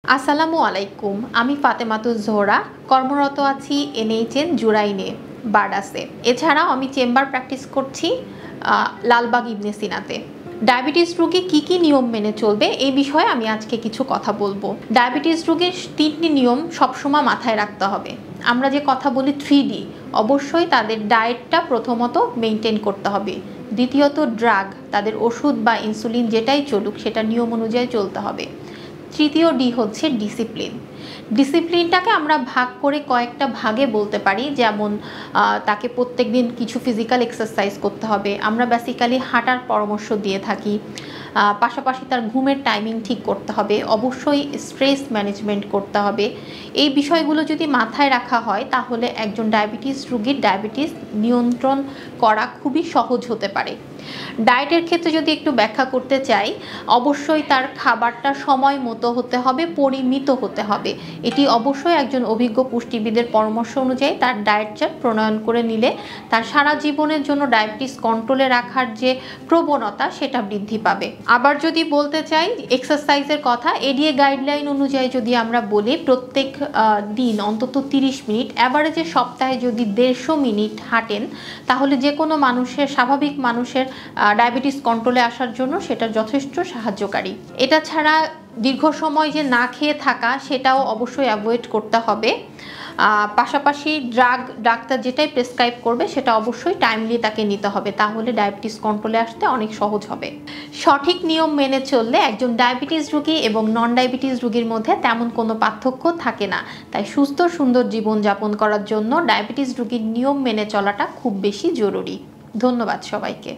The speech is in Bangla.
আসসালামু আলাইকুম। আমি ফাতেমাতুজ জোহরা, কর্মরত আছি এনএইচএন জুরাইনে বার্ডাসে। এছাড়াও আমি চেম্বার প্র্যাকটিস করছি লালবাগ ইবনে সিনাতে। ডায়াবেটিস রোগী কী কী নিয়ম মেনে চলবে এই বিষয়ে আমি আজকে কিছু কথা বলবো। ডায়াবেটিস রোগীর 3টি নিয়ম সবসময় মাথায় রাখতে হবে। আমরা যে কথা বলি 3D, অবশ্যই তাদের ডায়েটটা প্রথমত মেনটেন করতে হবে। দ্বিতীয়ত ড্রাগ, তাদের ওষুধ বা ইনসুলিন যেটাই চলুক সেটা নিয়ম অনুযায়ী চলতে হবে। তৃতীয় ডি হচ্ছে ডিসিপ্লিন। ডিসিপ্লিনটাকে আমরা ভাগ করে কয়েকটা ভাগে বলতে পারি, যেমন তাকে প্রত্যেক দিন কিছু ফিজিক্যাল এক্সারসাইজ করতে হবে। আমরা বেসিক্যালি হাঁটার পরামর্শ দিয়ে থাকি। পাশাপাশি তার ঘুমের টাইমিং ঠিক করতে হবে। অবশ্যই স্ট্রেস ম্যানেজমেন্ট করতে হবে। এই বিষয়গুলো যদি মাথায় রাখা হয় তাহলে একজন ডায়াবেটিস রোগীর ডায়াবেটিস নিয়ন্ত্রণ করা খুবই সহজ হতে পারে। ডায়েটের ক্ষেত্রে যদি একটু ব্যাখ্যা করতে চাই, অবশ্যই তার খাবারটা সময় মতো হতে হবে, পরিমিত হতে হবে। এটি অবশ্যই একজন অভিজ্ঞ পুষ্টিবিদের পরামর্শ অনুযায়ী তার ডায়েট চার্ট প্রণয়ন করে নিলে তার সারা জীবনের জন্য ডায়াবেটিস কন্ট্রোলে রাখার যে প্রবণতা সেটা বৃদ্ধি পাবে। আবার যদি বলতে চাই এক্সারসাইজের কথা, এডিএ গাইডলাইন অনুযায়ী যদি আমরা বলি প্রত্যেক দিন অন্তত 30 মিনিট, অ্যাভারেজে সপ্তাহে যদি 150 মিনিট হাঁটেন তাহলে যে কোনো মানুষের, স্বাভাবিক মানুষের ডায়াবেটিস কন্ট্রোলে আসার জন্য সেটা যথেষ্ট সাহায্যকারী। এটা ছাড়া দীর্ঘ সময় যে না খেয়ে থাকা সেটাও অবশ্যই অ্যাভয়েড করতে হবে। পাশাপাশি ডাক্তার যেটাই প্রেসক্রাইব করবে সেটা অবশ্যই টাইমলি তাকে নিতে হবে, তাহলে ডায়াবেটিস কন্ট্রোলে আসতে অনেক সহজ হবে। সঠিক নিয়ম মেনে চললে একজন ডায়াবেটিস রোগী এবং নন ডায়াবেটিস রোগীর মধ্যে তেমন কোনো পার্থক্য থাকে না। তাই সুস্থ সুন্দর জীবনযাপন করার জন্য ডায়াবেটিস রোগীর নিয়ম মেনে চলাটা খুব বেশি জরুরি। ধন্যবাদ সবাইকে।